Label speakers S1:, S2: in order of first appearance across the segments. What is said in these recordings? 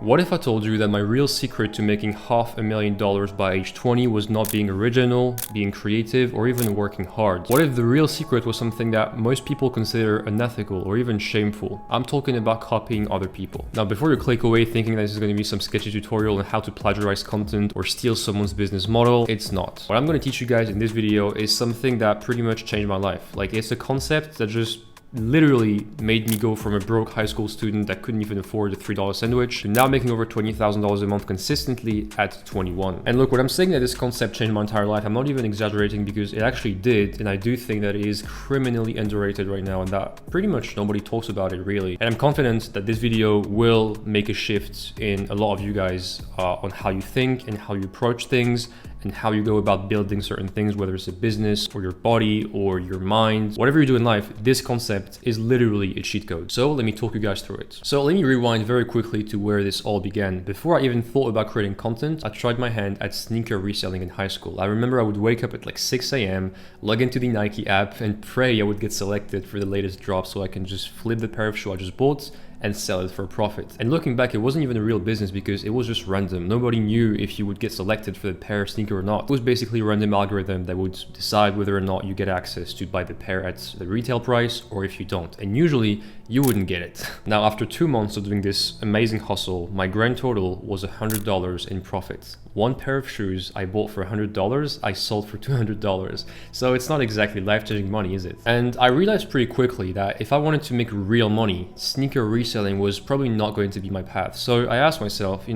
S1: What if I told you that my real secret to making $500,000 by age 20 was not being original, being creative, or even working hard? What if the real secret was something that most people consider unethical or even shameful? I'm talking about copying other people. Now, before you click away thinking that this is going to be some sketchy tutorial on how to plagiarize content or steal someone's business model, it's not. What I'm going to teach you guys in this video is something that pretty much changed my life. Like, it's a concept that just literally made me go from a broke high school student that couldn't even afford a $3 sandwich to now making over $20,000 a month consistently at 21. And look, when I'm saying that this concept changed my entire life, I'm not even exaggerating, because it actually did. And I do think that it is criminally underrated right now, and that pretty much nobody talks about it really. And I'm confident that this video will make a shift in a lot of you guys on how you think and how you approach things and how you go about building certain things, whether it's a business or your body or your mind. Whatever you do in life, this concept is literally a cheat code. So let me talk you guys through it. So let me rewind very quickly to where this all began. Before I even thought about creating content, I tried my hand at sneaker reselling in high school. I remember I would wake up at like 6 a.m., log into the Nike app and pray I would get selected for the latest drop so I can just flip the pair of shoes I just bought and sell it for a profit. And looking back, it wasn't even a real business because it was just random. Nobody knew if you would get selected for the pair of sneaker or not. It was basically a random algorithm that would decide whether or not you get access to buy the pair at the retail price or if you don't. And usually you wouldn't get it. Now, after 2 months of doing this amazing hustle, my grand total was $100 in profit. One pair of shoes I bought for $100, I sold for $200. So it's not exactly life-changing money, is it? And I realized pretty quickly that if I wanted to make real money, sneaker reselling was probably not going to be my path. So I asked myself,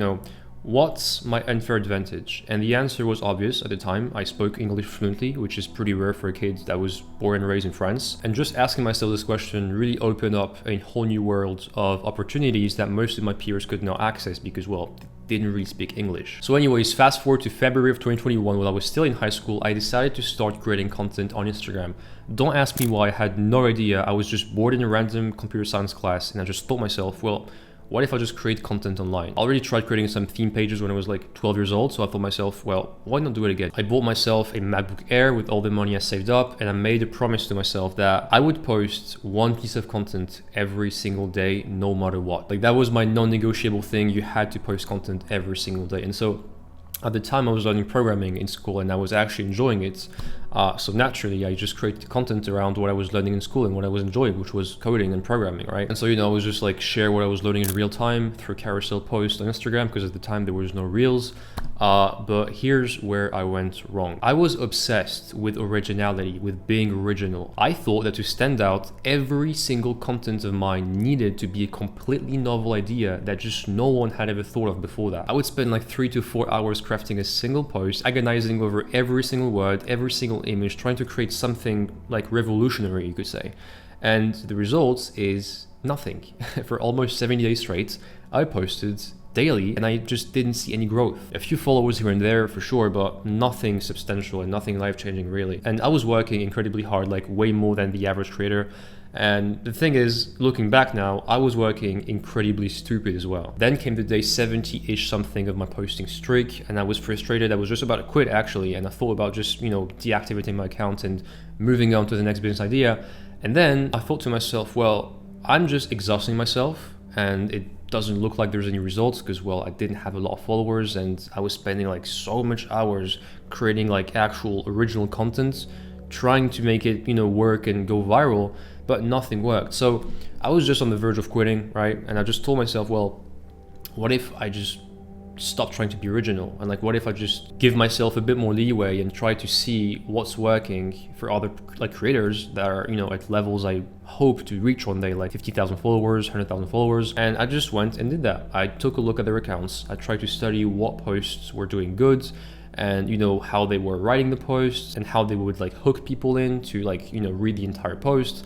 S1: what's my unfair advantage? And the answer was obvious at the time. I spoke English fluently, which is pretty rare for a kid that was born and raised in France. And just asking myself this question really opened up a whole new world of opportunities that most of my peers could not access because, well, they didn't really speak English. So anyways, fast forward to February of 2021, when I was still in high school, I decided to start creating content on Instagram. Don't ask me why, I had no idea. I was just bored in a random computer science class and I just thought myself, well, what if I just create content online? I already tried creating some theme pages when I was like 12 years old, so I thought myself, well, why not do it again? I bought myself a MacBook Air with all the money I saved up, and I made a promise to myself that I would post one piece of content every single day, no matter what. Like, that was my non-negotiable thing. You had to post content every single day. And so at the time I was learning programming in school and I was actually enjoying it. So naturally I just created content around what I was learning in school and what I was enjoying, which was coding and programming, right? And so, I was just like share what I was learning in real time through carousel posts on Instagram, because at the time there was no reels. But here's where I went wrong. I was obsessed with originality, with being original. I thought that to stand out, every single content of mine needed to be a completely novel idea that just no one had ever thought of before that. I would spend like 3 to 4 hours crafting a single post, agonizing over every single word, every single image, trying to create something like revolutionary, you could say. And the result is nothing. For almost 70 days straight, I posted daily and I just didn't see any growth. A few followers here and there for sure, but nothing substantial and nothing life-changing really. And I was working incredibly hard, like way more than the average creator. And the thing is, looking back now, I was working incredibly stupid as well. Then came the day 70-ish something of my posting streak, and I was frustrated. I was just about to quit actually, and I thought about just, deactivating my account and moving on to the next business idea. And then I thought to myself, well, I'm just exhausting myself and it doesn't look like there's any results because, well, I didn't have a lot of followers and I was spending like so much hours creating like actual original content, trying to make it, work and go viral, but nothing worked. So I was just on the verge of quitting, right? And I just told myself, well, what if I just stop trying to be original? And like, what if I just give myself a bit more leeway and try to see what's working for other like creators that are, at levels I hope to reach one day, like 50,000 followers, 100,000 followers. And I just went and did that. I took a look at their accounts. I tried to study what posts were doing good, and how they were writing the posts and how they would like hook people in to like read the entire post.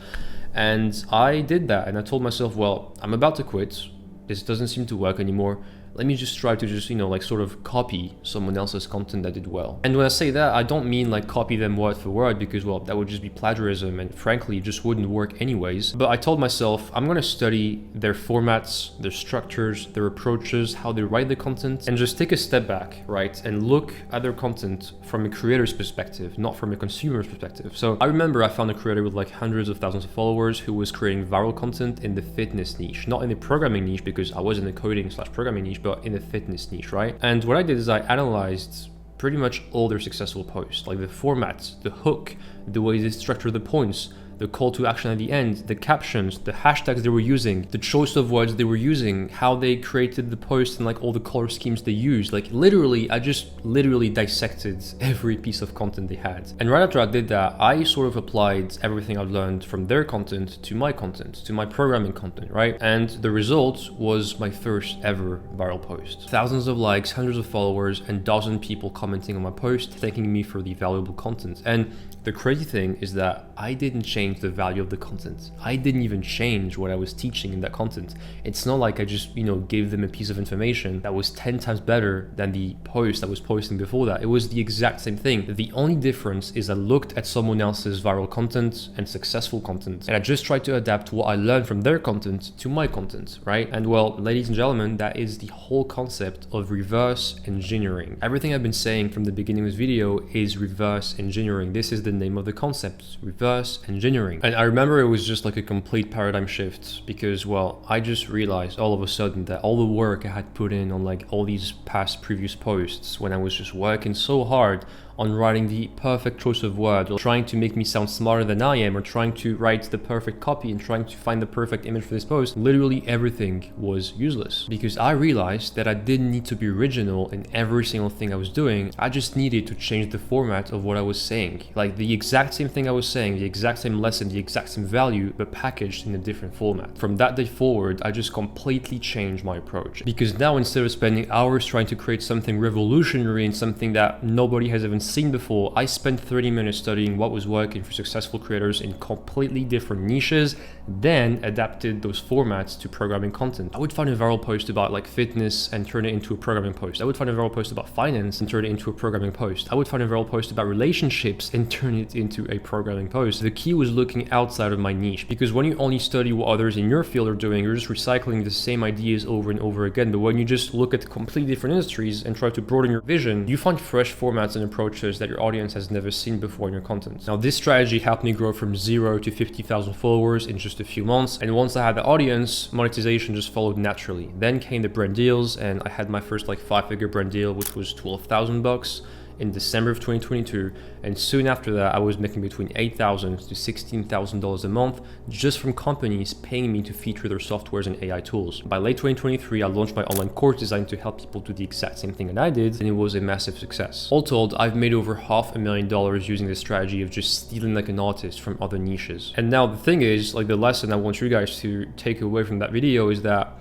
S1: And I did that, and I told myself, well, I'm about to quit, this doesn't seem to work anymore. Let me just try to just, sort of copy someone else's content that did well. And when I say that, I don't mean like copy them word for word, because, well, that would just be plagiarism and frankly, it just wouldn't work anyways. But I told myself, I'm gonna study their formats, their structures, their approaches, how they write the content, and just take a step back, right? And look at their content from a creator's perspective, not from a consumer's perspective. So I remember I found a creator with like hundreds of thousands of followers who was creating viral content in the fitness niche, not in the programming niche, because I was in the coding/programming niche, but in the fitness niche, right? And what I did is I analyzed pretty much all their successful posts, like the formats, the hook, the way they structure the points, the call to action at the end, the captions, the hashtags they were using, the choice of words they were using, how they created the post and like all the color schemes they used. Like literally, I just literally dissected every piece of content they had. And right after I did that, I sort of applied everything I've learned from their content to my content, to my programming content, right? And the result was my first ever viral post. Thousands of likes, hundreds of followers, and dozens of people commenting on my post, thanking me for the valuable content. And the crazy thing is that I didn't change the value of the content. I didn't even change what I was teaching in that content. It's not like I just, gave them a piece of information that was 10 times better than the post I was posting before that. It was the exact same thing. The only difference is I looked at someone else's viral content and successful content, and I just tried to adapt what I learned from their content to my content, right? And well, ladies and gentlemen, that is the whole concept of reverse engineering. Everything I've been saying from the beginning of this video is reverse engineering. This is the name of the concept, reverse engineering. And I remember it was just like a complete paradigm shift because, well, I just realized all of a sudden that all the work I had put in on like all these previous posts, when I was just working so hard on writing the perfect choice of words, or trying to make me sound smarter than I am, or trying to write the perfect copy and trying to find the perfect image for this post, literally everything was useless because I realized that I didn't need to be original in every single thing I was doing. I just needed to change the format of what I was saying. Like the exact same thing I was saying, the exact same lesson, the exact same value, but packaged in a different format. From that day forward, I just completely changed my approach because now instead of spending hours trying to create something revolutionary and something that nobody has even seen before, I spent 30 minutes studying what was working for successful creators in completely different niches, then adapted those formats to programming content. I would find a viral post about like fitness and turn it into a programming post. I would find a viral post about finance and turn it into a programming post. I would find a viral post about relationships and turn it into a programming post. The key was looking outside of my niche, because when you only study what others in your field are doing, you're just recycling the same ideas over and over again. But when you just look at completely different industries and try to broaden your vision, you find fresh formats and approaches that your audience has never seen before in your content. Now, this strategy helped me grow from 0 to 50,000 followers in just a few months. And once I had the audience, monetization just followed naturally. Then came the brand deals, and I had my first like 5-figure brand deal, which was $12,000 in December of 2022. And soon after that, I was making between $8,000 to $16,000 a month just from companies paying me to feature their softwares and AI tools. By late 2023, I launched my online course designed to help people do the exact same thing that I did, and it was a massive success. All told, I've made over $500,000 using this strategy of just stealing like an artist from other niches. And now the thing is, like the lesson I want you guys to take away from that video is that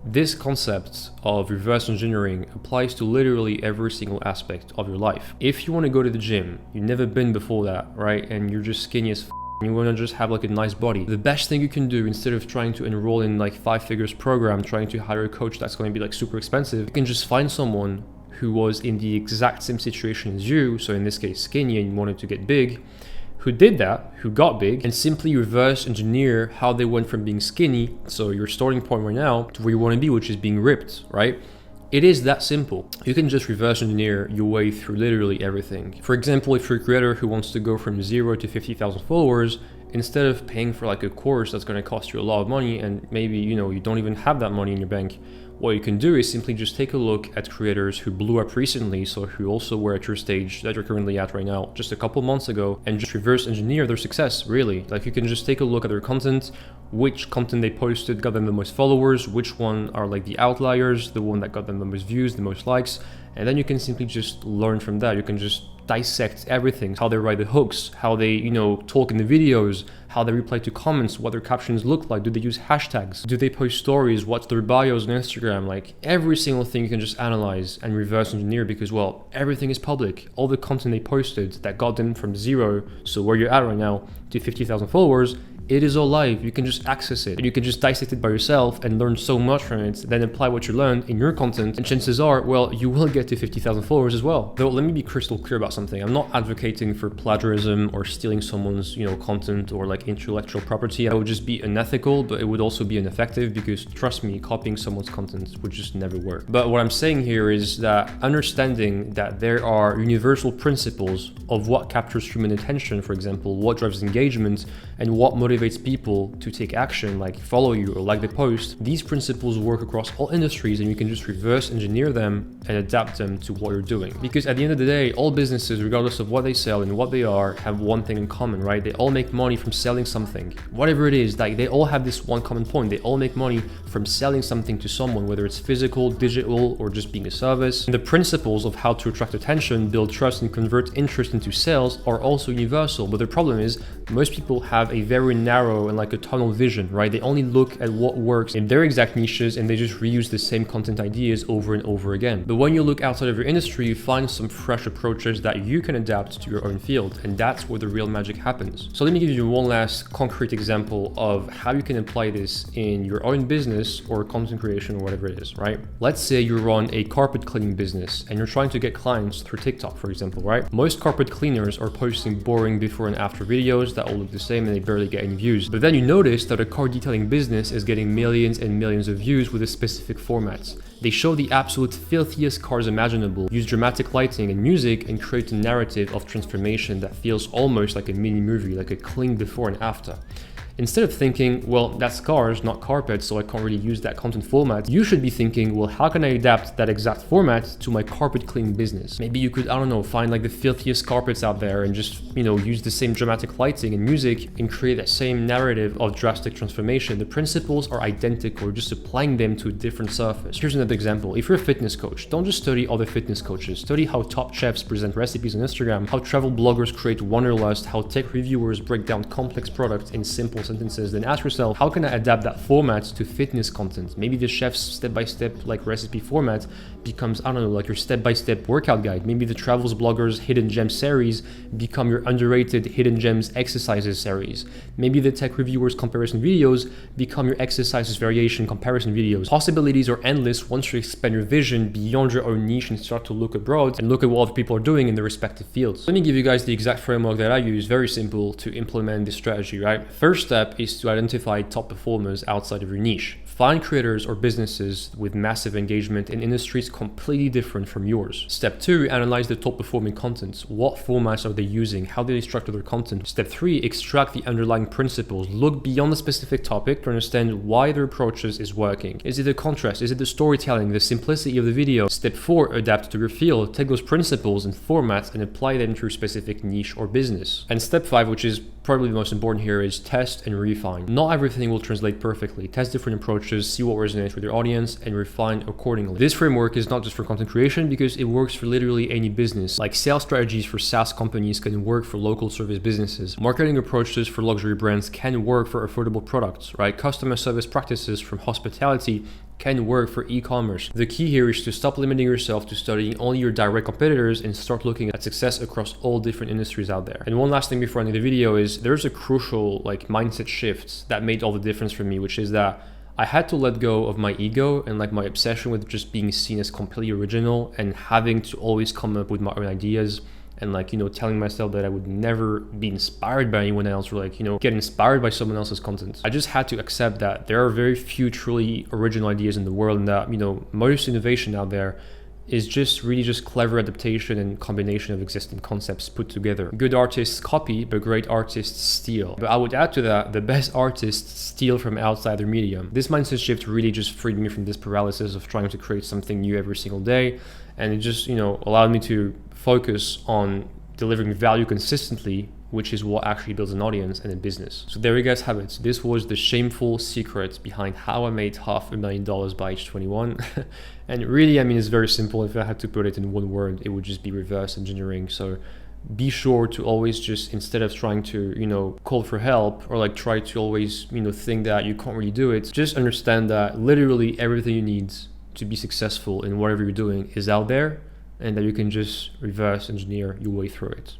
S1: this concept of reverse engineering applies to literally every single aspect of your life. If you want to go to the gym, you've never been before that, right? And you're just skinny as you want to just have like a nice body. The best thing you can do, instead of trying to enroll in like 5 figures program, trying to hire a coach that's going to be like super expensive, you can just find someone who was in the exact same situation as you. So in this case, skinny, and you wanted to get big, who did that, who got big, and simply reverse engineer how they went from being skinny, so your starting point right now, to where you want to be, which is being ripped, right? It is that simple. You can just reverse engineer your way through literally everything. For example, if you're a creator who wants to go from 0 to 50,000 followers, instead of paying for like a course that's going to cost you a lot of money, and maybe you don't even have that money in your bank, what you can do is simply just take a look at creators who blew up recently, so who also were at your stage that you're currently at right now, just a couple months ago, and just reverse engineer their success, really. Like you can just take a look at their content, which content they posted got them the most followers, which one are like the outliers, the one that got them the most views, the most likes, and then you can simply just learn from that. You can just dissect everything, how they write the hooks, how they, talk in the videos, how they reply to comments, what their captions look like, do they use hashtags, do they post stories, what's their bios on Instagram, like every single thing you can just analyze and reverse engineer because, well, everything is public. All the content they posted that got them from 0, so where you're at right now, to 50,000 followers, it is all live. You can just access it and you can just dissect it by yourself and learn so much from it, then apply what you learned in your content, and chances are, well, you will get to 50,000 followers as well. Though let me be crystal clear about something. I'm not advocating for plagiarism or stealing someone's content or like intellectual property. That would just be unethical, but it would also be ineffective because, trust me, copying someone's content would just never work. But what I'm saying here is that understanding that there are universal principles of what captures human attention, for example, what drives engagement and what motivates motivates people to take action, like follow you or like the post, these principles work across all industries, and you can just reverse engineer them and adapt them to what you're doing. Because at the end of the day, all businesses, regardless of what they sell and what they are, have one thing in common, right? They all make money from selling something. Whatever it is, like they all have this one common point. They all make money from selling something to someone, whether it's physical, digital, or just being a service. And the principles of how to attract attention, build trust, and convert interest into sales are also universal. But the problem is most people have a very narrow and like a tunnel vision, right? They only look at what works in their exact niches and they just reuse the same content ideas over and over again. But when you look outside of your industry, you find some fresh approaches that you can adapt to your own field, and that's where the real magic happens. So let me give you one last concrete example of how you can apply this in your own business or content creation or whatever it is, right? Let's say you run a carpet cleaning business and you're trying to get clients through TikTok, for example, right? Most carpet cleaners are posting boring before and after videos that all look the same and they barely get any views. But then you notice that a car detailing business is getting millions and millions of views with a specific format. They show the absolute filthiest cars imaginable, use dramatic lighting and music, and create a narrative of transformation that feels almost like a mini movie, like a clean before and after. Instead of thinking, well, that's cars, not carpet, so I can't really use that content format, you should be thinking, well, how can I adapt that exact format to my carpet cleaning business? Maybe you could, I don't know, find like the filthiest carpets out there and just, use the same dramatic lighting and music and create that same narrative of drastic transformation. The principles are identical, you're just applying them to a different surface. Here's another example. If you're a fitness coach, don't just study other fitness coaches. Study how top chefs present recipes on Instagram, how travel bloggers create wanderlust, how tech reviewers break down complex products in simple sentences. Then ask yourself, how can I adapt that format to fitness content? Maybe the chef's step-by-step like recipe format becomes, I don't know, like your step-by-step workout guide. Maybe the travels bloggers hidden gem series become your underrated hidden gems exercises series. Maybe the tech reviewers comparison videos become your exercises variation comparison videos. Possibilities are endless once you expand your vision beyond your own niche and start to look abroad and look at what other people are doing in their respective fields. Let me give you guys the exact framework that I use, very simple, to implement this strategy, right? First step is to identify top performers outside of your niche. Find creators or businesses with massive engagement in industries completely different from yours. Step 2, analyze the top performing content. What formats are they using? How do they structure their content? Step 3, extract the underlying principles. Look beyond the specific topic to understand why their approaches is working. Is it the contrast? Is it the storytelling, the simplicity of the video? Step 4, adapt to your field. Take those principles and formats and apply them to your specific niche or business. And step 5, which is probably the most important here, is test and refine. Not everything will translate perfectly. Test different approaches, see what resonates with your audience, and refine accordingly. This framework is not just for content creation because it works for literally any business. Like sales strategies for SaaS companies can work for local service businesses. Marketing approaches for luxury brands can work for affordable products, right? Customer service practices from hospitality can work for e-commerce. The key here is to stop limiting yourself to studying only your direct competitors and start looking at success across all different industries out there. And one last thing before I end the video is there's a crucial mindset shift that made all the difference for me, which is that I had to let go of my ego and my obsession with just being seen as completely original and having to always come up with my own ideas. And telling myself that I would never be inspired by anyone else or get inspired by someone else's content. I just had to accept that there are very few truly original ideas in the world, and that most innovation out there is just clever adaptation and combination of existing concepts put together. Good artists copy, but great artists steal. But I would add to that, the best artists steal from outside their medium. This mindset shift really just freed me from this paralysis of trying to create something new every single day. And it just, allowed me to focus on delivering value consistently, which is what actually builds an audience and a business. So there you guys have it. This was the shameful secret behind how I made $500,000 by age 21. And really, it's very simple. If I had to put it in one word, it would just be reverse engineering. So be sure to always just, instead of trying to, call for help or try to always, think that you can't really do it, just understand that literally everything you need to be successful in whatever you're doing is out there, and that you can just reverse engineer your way through it.